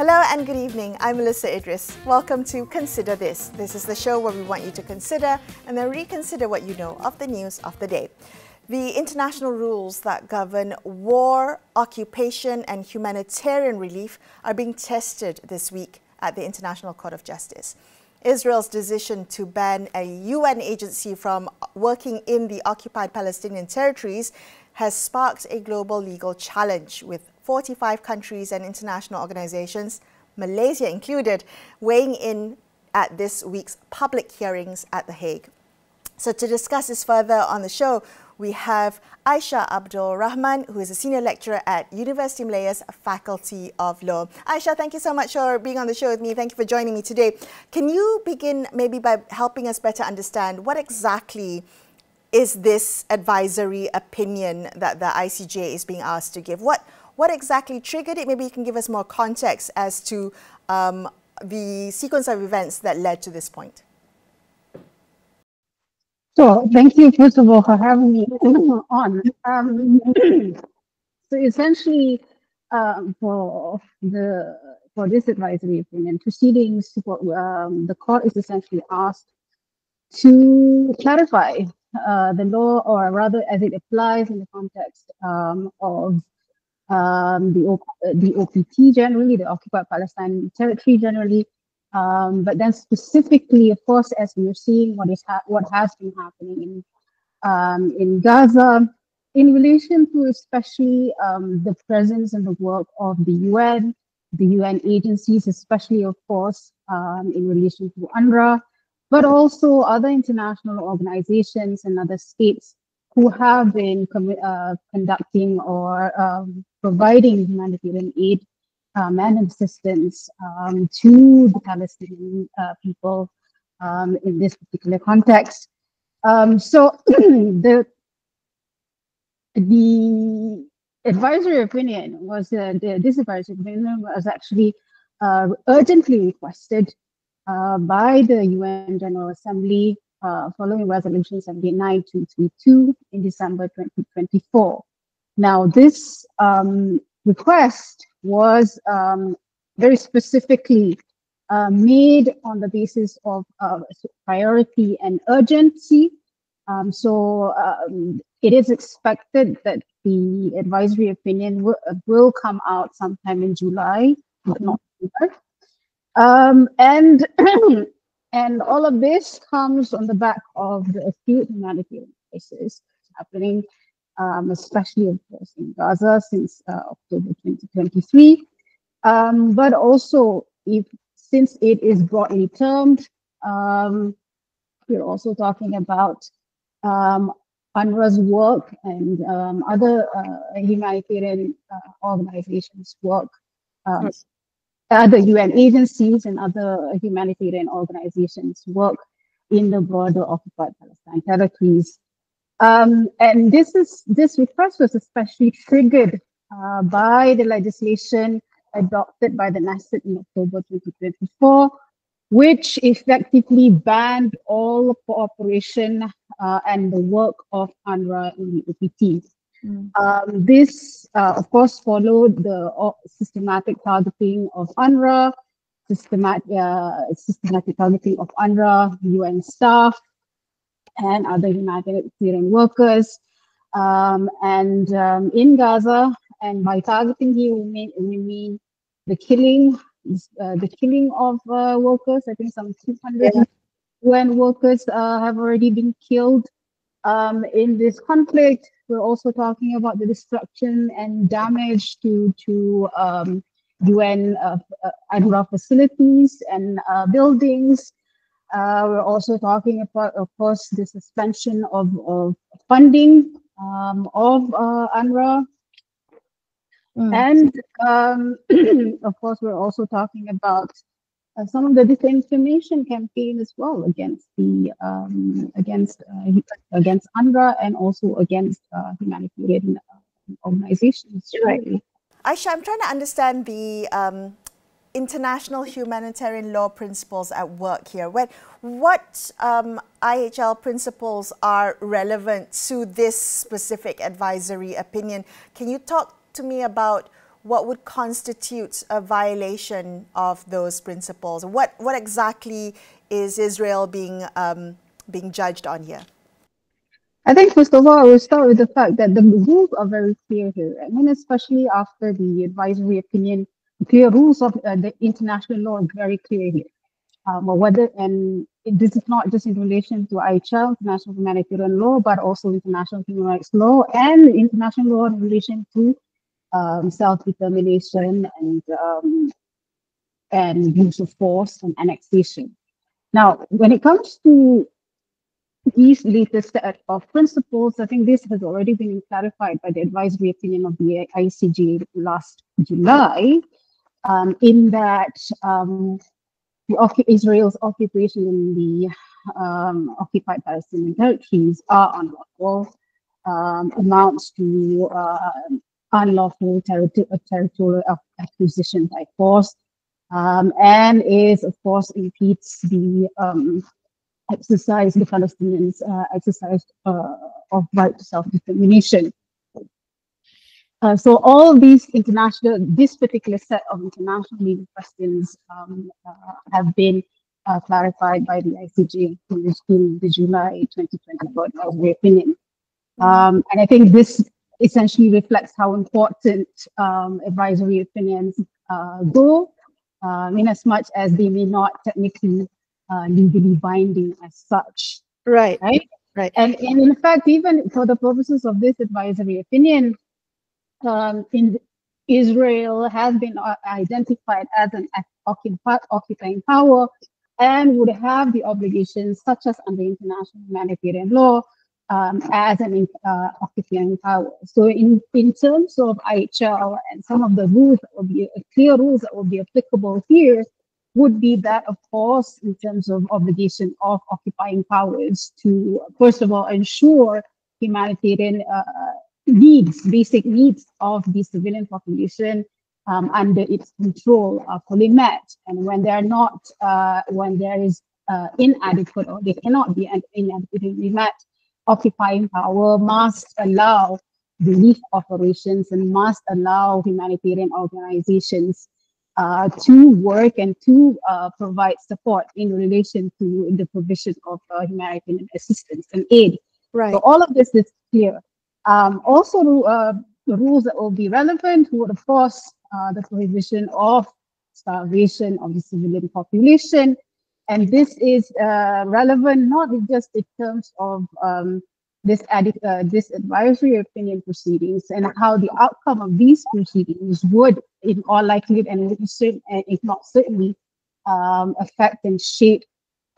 Hello and good evening. I'm Melisa Idris. Welcome to Consider This. This is the show where we want you to consider and then reconsider what you know of the news of the day. The international rules that govern war, occupation and humanitarian relief are being tested this week at the International Court of Justice. Israel's decision to ban a UN agency from working in the Occupied Palestinian Territories has sparked a global legal challenge, with 45 countries and international organizations, Malaysia included, weighing in at this week's public hearings at The Hague. So to discuss this further on the show, we have Aisya Abdul Rahman, who is a senior lecturer at Universiti Malaya's Faculty of Law. Aisya, thank you so much for being on the show with me. Thank you for joining me today. Can you begin maybe by helping us better understand what exactly is this advisory opinion that the ICJ is being asked to give? What exactly triggered it? Maybe you can give us more context as to the sequence of events that led to this point. So, thank you first of all for having me on. So essentially, for this advisory opinion proceedings, the court is essentially asked to clarify the law, or rather as it applies in the context of the OPT generally, the Occupied Palestinian Territory generally, but then specifically, of course, as we're seeing what has been happening in Gaza, in relation to especially the presence and the work of the UN agencies, especially, of course, in relation to UNRWA, but also other international organizations and other states who have been conducting or providing humanitarian aid and assistance to the Palestinian people in this particular context. So the advisory opinion was this advisory opinion was actually urgently requested by the UN General Assembly following Resolution 79232 in December 2024. Now, this request was very specifically made on the basis of priority and urgency. So it is expected that the advisory opinion will come out sometime in July, but not sooner. And and all of this comes on the back of the acute humanitarian crisis happening, especially, of course, in Gaza since October 2023. But also, since it is broadly termed, we're also talking about UNRWA's work and other humanitarian organizations' work. Other UN agencies and other humanitarian organizations work in the broader Occupied Palestinian Territories. And this request was especially triggered by the legislation adopted by the Knesset in October 2024, which effectively banned all cooperation and the work of UNRWA in the OPT. This, of course, followed the systematic targeting of UNRWA, systematic targeting of UNRWA, UN staff, and other humanitarian workers. In Gaza, and by targeting here, we mean the killing of workers. I think some 200 UN workers have already been killed in this conflict. We're also talking about the destruction and damage to UN UNRWA facilities and buildings. We're also talking about, of course, the suspension of funding of UNRWA. And of course, we're also talking about some of the disinformation campaign as well against the against UNRWA and also against humanitarian organizations. Right. Aisya, I'm trying to understand the international humanitarian law principles at work here. What IHL principles are relevant to this specific advisory opinion? Can you talk to me about what would constitute a violation of those principles? What exactly is Israel being judged on here? I think first of all, I will start with the fact that the rules are very clear here. I mean, especially after the advisory opinion, the clear rules of the international law are very clear here. Or whether, and this is not just in relation to IHL, international humanitarian law, but also international human rights law and international law in relation to self-determination and use of force and annexation. Now, when it comes to these latest set of principles, I think this has already been clarified by the advisory opinion of the ICJ last July, in that Israel's occupation in the occupied Palestinian territories are unlawful, amounts to unlawful territorial acquisition by force, and is, of course, impedes the Palestinians' exercise of right to self-determination. So all these this particular set of international legal questions have been clarified by the ICJ in the July 2024 advisory opinion. And I think this essentially reflects how important advisory opinions go, in as much as they may not technically legally binding as such. Right. And in fact, even for the purposes of this advisory opinion, Israel has been identified as an occupying power and would have the obligations, such as under international humanitarian law, as an occupying power. So in terms of IHL and some of the rules that will be clear rules that will be applicable here would be that, of course, in terms of obligation of occupying powers to, first of all, ensure humanitarian basic needs of the civilian population under its control are fully met. And when they're not, when there is inadequate or they cannot be inadequately met, occupying power must allow relief operations and must allow humanitarian organizations to work and to provide support in relation to the provision of humanitarian assistance and aid. Right. So all of this is clear. Also, the rules that will be relevant would, of course, the prohibition of starvation of the civilian population. And this is relevant not just in terms of this advisory opinion proceedings and how the outcome of these proceedings would, in all likelihood, and if not certainly, affect and shape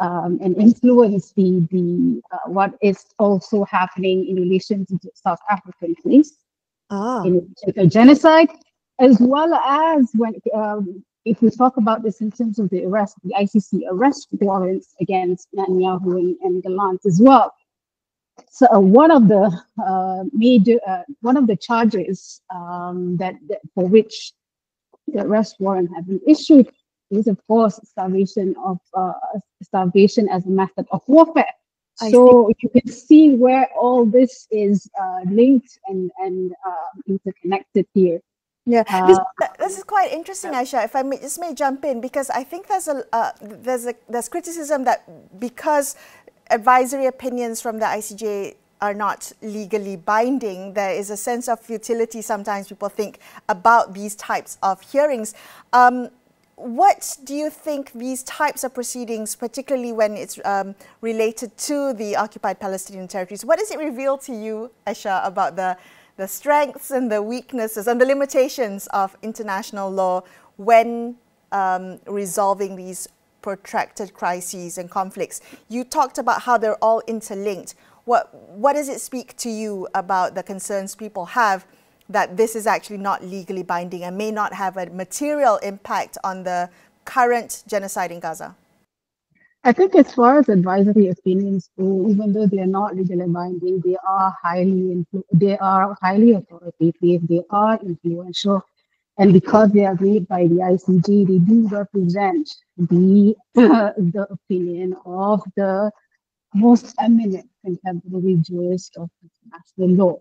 and influence the what is also happening in relation to the South African case in a genocide, as well as when if we talk about this in terms of the ICC arrest warrants against Netanyahu and Gallant as well. So one of the one of the charges that for which the arrest warrant has been issued is, of course, starvation as a method of warfare. So you can see where all this is linked and interconnected here. Yeah, this is quite interesting, Aisya. If I may jump in, because I think there's criticism that because advisory opinions from the ICJ are not legally binding, there is a sense of futility sometimes people think about these types of hearings. What do you think these types of proceedings, particularly when it's related to the occupied Palestinian territories, what does it reveal to you, Aisya, about the strengths and the weaknesses and the limitations of international law when resolving these protracted crises and conflicts? You talked about how they're all interlinked. What does it speak to you about the concerns people have that this is actually not legally binding and may not have a material impact on the current genocide in Gaza? I think as far as advisory opinions go, even though they are not legally binding, they are highly authoritative, they are influential, and because they are made by the ICJ, they do represent the opinion of the most eminent contemporary jurists of international law.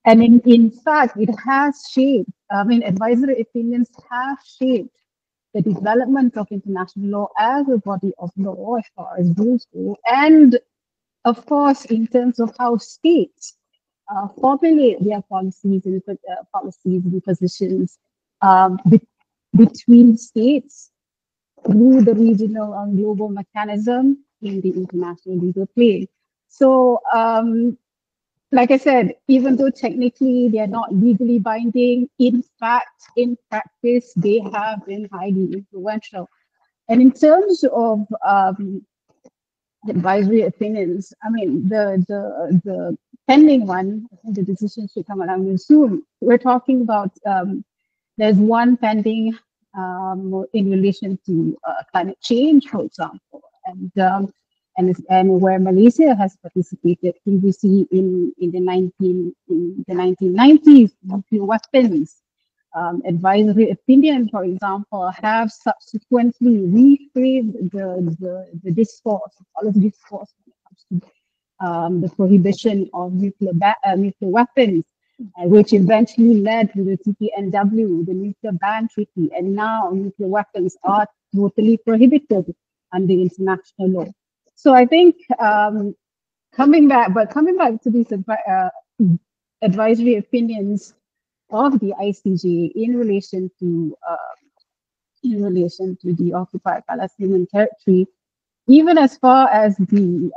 And in fact, it has shaped, advisory opinions have shaped the development of international law as a body of law as far as rules go, and of course, in terms of how states formulate their policies and positions between states through the regional and global mechanism in the international legal plane. So, like I said, even though technically they are not legally binding, in fact, in practice, they have been highly influential. And in terms of advisory opinions, the pending one, I think the decision should come around soon. We're talking about there's one pending in relation to climate change, for example, and where Malaysia has participated previously in the 1990s, nuclear weapons. Advisory opinion, for example, have subsequently reframed the discourse, the policy discourse when it comes to the prohibition of nuclear weapons, which eventually led to the TPNW, the Nuclear Ban Treaty, and now nuclear weapons are totally prohibited under international law. So I think coming back to these advisory opinions of the ICJ in relation to the occupied Palestinian territory, even as far as the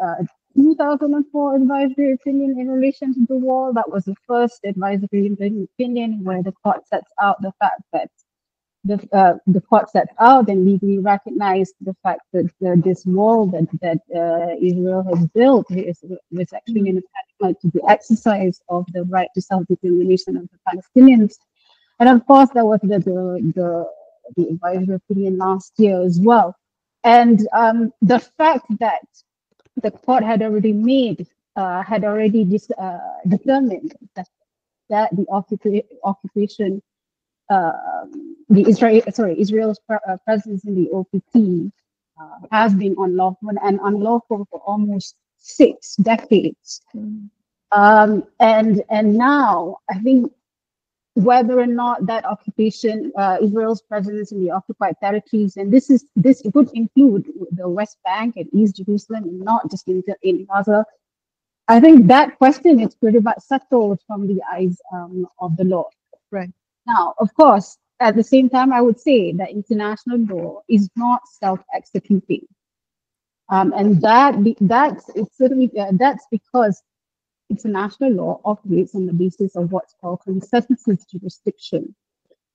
2004 advisory opinion in relation to the wall. That was the first advisory opinion where the court sets out the fact that the court sets out and legally recognized the fact that this wall that Israel has built was actually an impediment to the exercise of the right to self-determination of the Palestinians. And of course, that was the advisory opinion last year as well. And the fact that the court had already determined that the occupation, Israel's presence in the OPT has been unlawful for almost 6 decades. And now I think whether or not that occupation, Israel's presence in the occupied territories, and this would include the West Bank and East Jerusalem, and not just in Gaza. I think that question is pretty much settled from the eyes of the law. Right. Now, of course, at the same time, I would say that international law is not self-executing, and that's because international law operates on the basis of what's called consensus jurisdiction.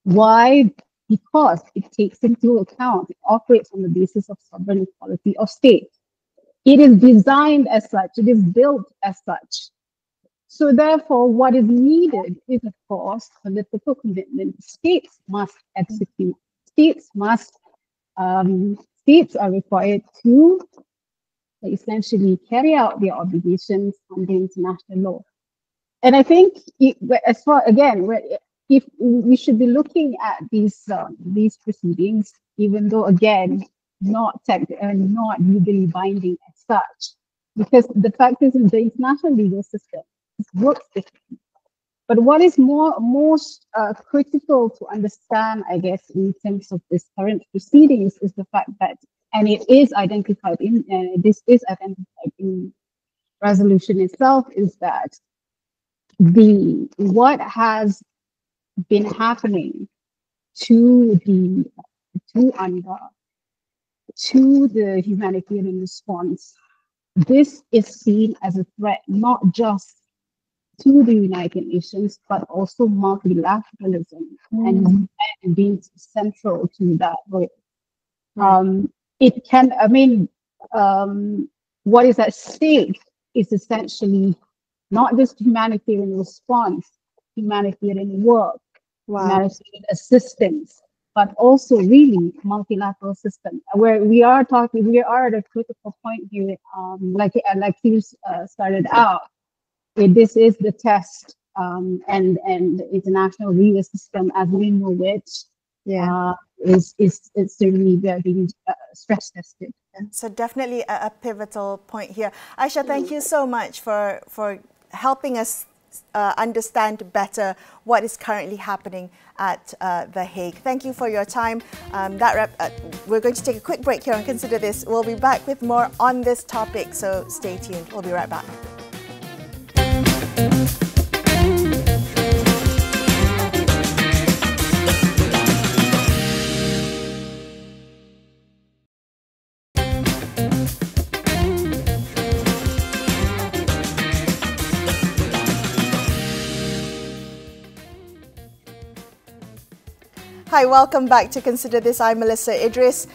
Why? Because it takes into account, it operates on the basis of sovereign equality of states. It is designed as such, it is built as such. So therefore, what is needed is, of course, political commitment. States must execute. States are required to essentially carry out their obligations under international law. And I think, if we should be looking at these proceedings, even though again not legally binding as such, because the fact is, in the international legal system, it works differently. But what is most critical to understand, I guess, in terms of this current proceedings, is the fact that, and this is identified in resolution itself, is that what has been happening to the humanitarian response, this is seen as a threat not just to the United Nations, but also multilateralism and being central to that. What is at stake is essentially not just humanitarian response, humanitarian work, humanitarian assistance, but also really multilateral system, where we are at a critical point here, like you started out. This is the test, and the international legal system, as we know it, is certainly being stress tested. So definitely a pivotal point here. Aisya, thank you so much for helping us understand better what is currently happening at The Hague. Thank you for your time. We're going to take a quick break here and consider this. We'll be back with more on this topic, so stay tuned. We'll be right back. Hi, welcome back to Consider This. I'm Melisa Idris.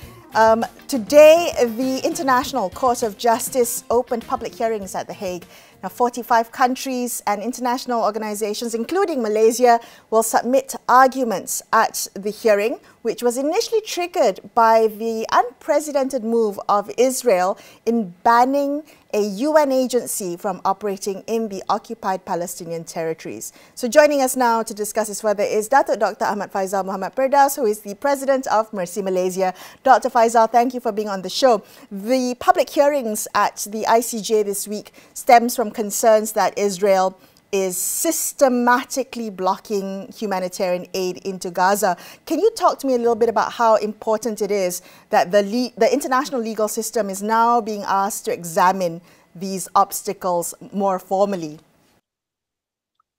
Today, the International Court of Justice opened public hearings at The Hague. Now, 45 countries and international organizations, including Malaysia, will submit arguments at the hearing, which was initially triggered by the unprecedented move of Israel in banning a UN agency from operating in the Occupied Palestinian Territories. So joining us now to discuss this further is Datuk Dr. Ahmad Faizal Muhammad Perdaus, who is the President of Mercy Malaysia. Dr. Faizal, thank you for being on the show. The public hearings at the ICJ this week stems from concerns that Israel is systematically blocking humanitarian aid into Gaza. Can you talk to me a little bit about how important it is that the international legal system is now being asked to examine these obstacles more formally?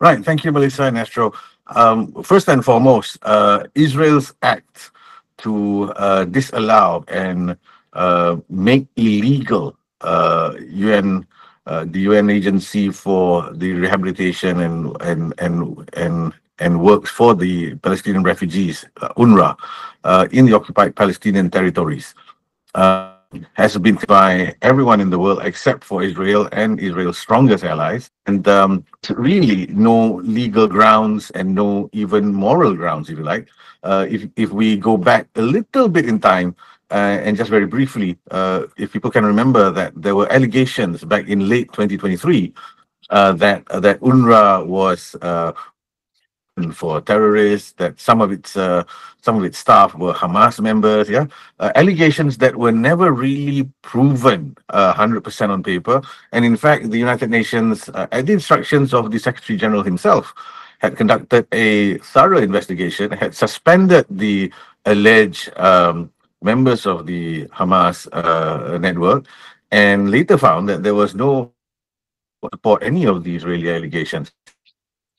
Right. Thank you, Melissa and Astro. First and foremost, Israel's act to disallow and make illegal the UN Agency for the Rehabilitation and Works for the Palestinian Refugees, UNRWA, in the Occupied Palestinian Territories, has been by everyone in the world except for Israel and Israel's strongest allies, and really no legal grounds and no even moral grounds, if you like. If we go back a little bit in time, and just very briefly, if people can remember that there were allegations back in late 2023 that UNRWA was for terrorists, that some of its staff were Hamas members, allegations that were never really proven 100% on paper. And in fact, the United Nations, at the instructions of the Secretary General himself, had conducted a thorough investigation, had suspended the alleged members of the Hamas network, and later found that there was no support any of the Israeli allegations.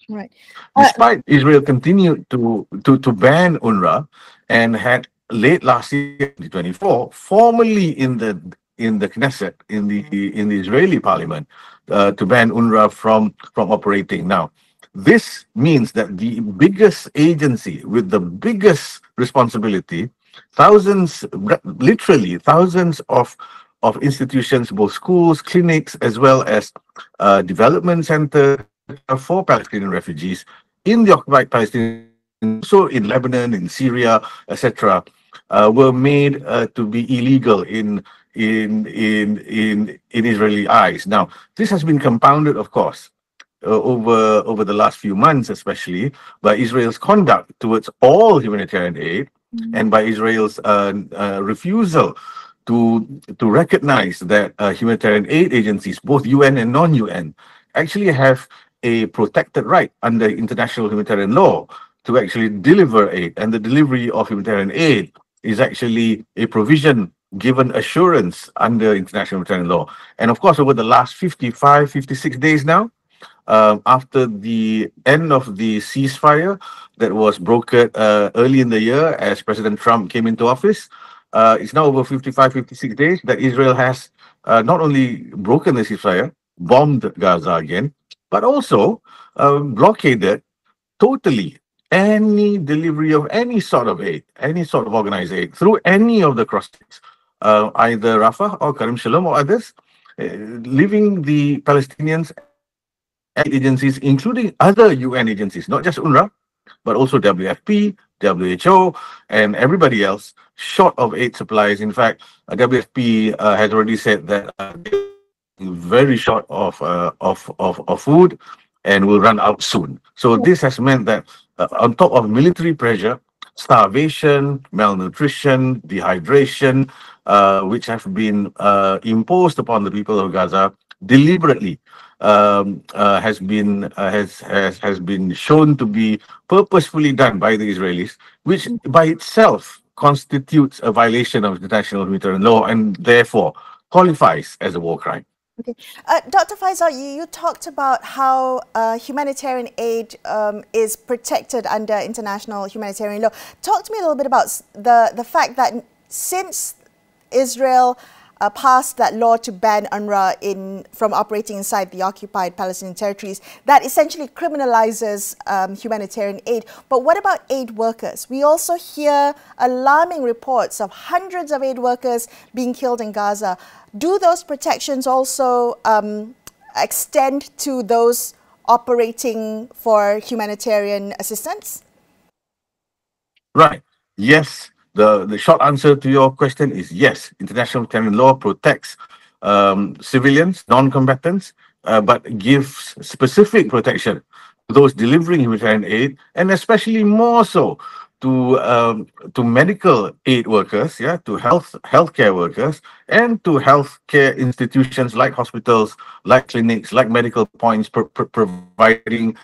Right. Despite Israel continued to ban UNRWA, and had late last year, 2024, formally in the Knesset, in the Israeli parliament, to ban UNRWA from operating. Now, this means that the biggest agency with the biggest responsibility, literally thousands of institutions, both schools, clinics, as well as development centers for Palestinian refugees in the occupied Palestinian, so in Lebanon, in Syria, etc., were made to be illegal in Israeli eyes. Now, this has been compounded, of course, over the last few months, especially by Israel's conduct towards all humanitarian aid, and by Israel's refusal to recognize that humanitarian aid agencies, both UN and non-UN, actually have a protected right under international humanitarian law to actually deliver aid. And the delivery of humanitarian aid is actually a provision given assurance under international humanitarian law. And of course, over the last 55, 56 days now, after the end of the ceasefire that was brokered early in the year as President Trump came into office, it's now over 55, 56 days that Israel has not only broken the ceasefire, bombed Gaza again, but also blockaded totally any delivery of any sort of aid, any sort of organized aid through any of the crossings, either Rafah or Karim Shalom or others, leaving the Palestinians agencies, including other UN agencies, not just UNRWA, but also WFP, WHO, and everybody else, short of aid supplies. In fact, WFP has already said that they're very short of food and will run out soon. So this has meant that on top of military pressure, starvation, malnutrition, dehydration, which have been imposed upon the people of Gaza, deliberately has been shown to be purposefully done by the Israelis, which by itself constitutes a violation of international humanitarian law and therefore qualifies as a war crime. Okay. Dr. Faizal, you talked about how humanitarian aid is protected under international humanitarian law. Talk to me a little bit about the fact that since Israel passed that law to ban UNRWA from operating inside the occupied Palestinian territories, that essentially criminalizes humanitarian aid. But what about aid workers? We also hear alarming reports of hundreds of aid workers being killed in Gaza. Do those protections also extend to those operating for humanitarian assistance? Right. Yes. The short answer to your question is yes. International humanitarian law protects civilians, non-combatants, but gives specific protection to those delivering humanitarian aid, and especially more so to medical aid workers, to healthcare workers, and to healthcare institutions like hospitals, like clinics, like medical points, providing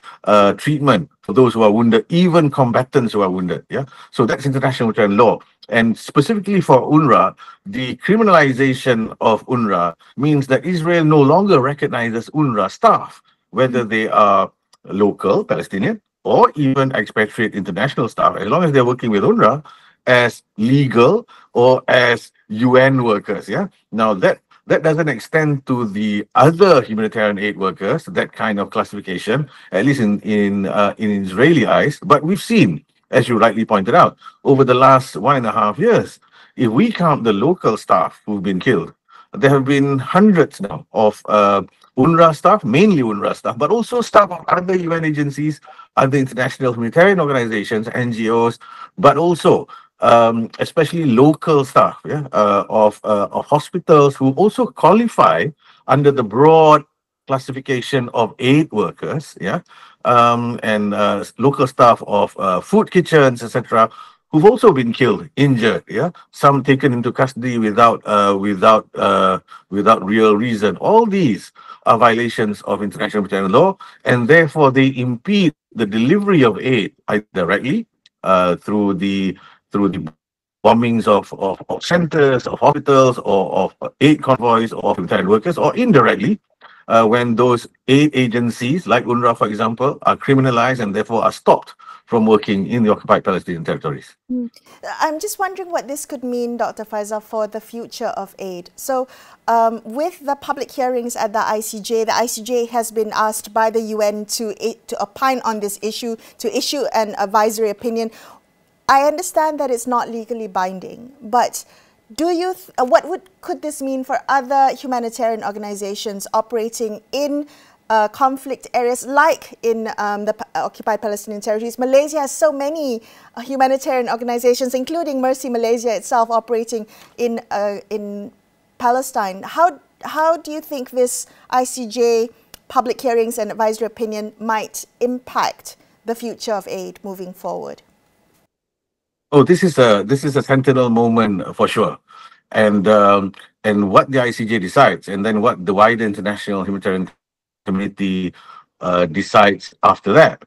treatment for those who are wounded, even combatants who are wounded. So that's international humanitarian law. And specifically for UNRWA, the criminalization of UNRWA means that Israel no longer recognizes UNRWA staff, whether they are local Palestinian or even expatriate international staff, as long as they're working with UNRWA, as legal or as UN workers. Now that doesn't extend to the other humanitarian aid workers, that kind of classification, at least in Israeli eyes. But we've seen, as you rightly pointed out, over the last 1.5 years, if we count the local staff who've been killed, there have been hundreds now of UNRWA staff, mainly UNRWA staff, but also staff of other UN agencies, other international humanitarian organizations, NGOs, but also especially local staff of hospitals who also qualify under the broad classification of aid workers, and local staff of food kitchens, etc., who've also been killed, injured, some taken into custody without real reason. All these are violations of international humanitarian law, and therefore they impede the delivery of aid either directly through the bombings of centers, of hospitals, or of aid convoys, or of humanitarian workers, or indirectly when those aid agencies, like UNRWA, for example, are criminalized and therefore are stopped from working in the occupied Palestinian territories. I'm just wondering what this could mean, Dr. Faizal, for the future of aid. So with the public hearings at the ICJ has been asked by the UN to opine on this issue, to issue an advisory opinion. I understand that it's not legally binding, but could this mean for other humanitarian organizations operating in conflict areas like in the occupied Palestinian territories? Malaysia has so many humanitarian organizations, including Mercy Malaysia itself, operating in Palestine. How do you think this ICJ public hearings and advisory opinion might impact the future of aid moving forward? Oh, this is a sentinel moment for sure, and what the ICJ decides, and then what the wider international humanitarian community decides after that,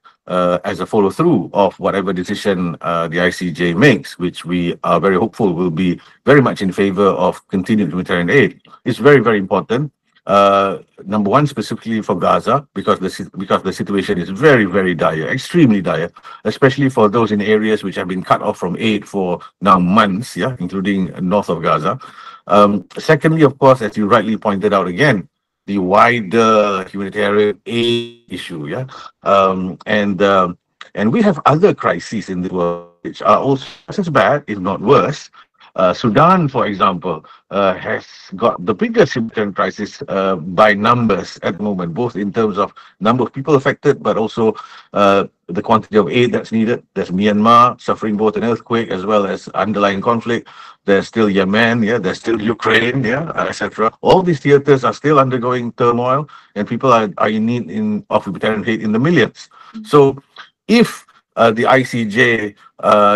as a follow through of whatever decision the ICJ makes, which we are very hopeful will be very much in favor of continued humanitarian aid, is very, very important. Number one, specifically for Gaza, because the situation is very, very dire, extremely dire, especially for those in areas which have been cut off from aid for now months, including north of Gaza. Secondly, of course, as you rightly pointed out again, the wider humanitarian aid issue, and we have other crises in the world which are also just as bad, if not worse. Sudan, for example, has got the biggest humanitarian crisis by numbers at the moment, both in terms of number of people affected, but also the quantity of aid that's needed. There's Myanmar suffering both an earthquake as well as underlying conflict. There's still Yemen, there's still Ukraine, etc. All these theaters are still undergoing turmoil, and people are in need of humanitarian aid in the millions. So if the ICJ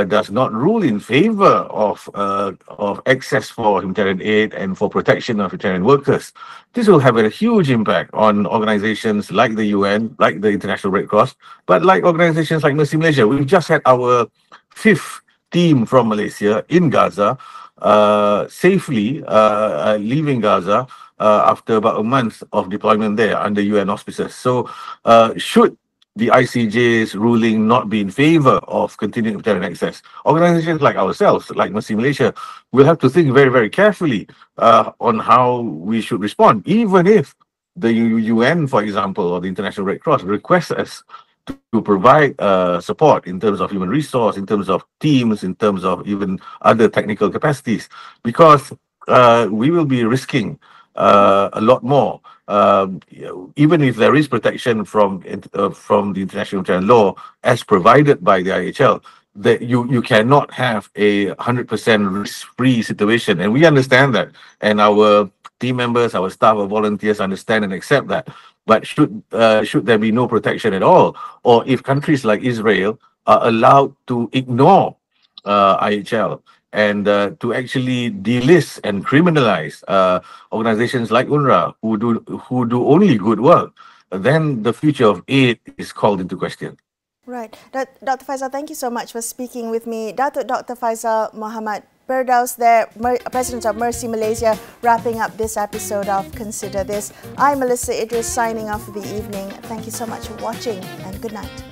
does not rule in favor of access for humanitarian aid and for protection of humanitarian workers, this will have a huge impact on organizations like the UN, like the International Red Cross, but like organizations like Mercy Malaysia. We've just had our 5th team from Malaysia in Gaza safely leaving Gaza after about a month of deployment there under UN auspices. So should the ICJ's ruling not be in favor of continuing humanitarian access, organizations like ourselves, like Mercy Malaysia, will have to think very, very carefully on how we should respond, even if the UN, for example, or the International Red Cross requests us to provide support in terms of human resource, in terms of teams, in terms of even other technical capacities, because we will be risking a lot more. Even if there is protection from the international humanitarian law as provided by the IHL, that you cannot have a 100% risk-free situation, and we understand that, and our team members, our staff, our volunteers understand and accept that. But should there be no protection at all, or if countries like Israel are allowed to ignore IHL and to actually delist and criminalize organizations like UNRWA who do only good work, then the future of aid is called into question. Right. Dr. Faizal, thank you so much for speaking with me. Datuk Dr. Faizal Muhammad Perdaus there, President of Mercy Malaysia, wrapping up this episode of Consider This. I'm Melisa Idris signing off for the evening. Thank you so much for watching and good night.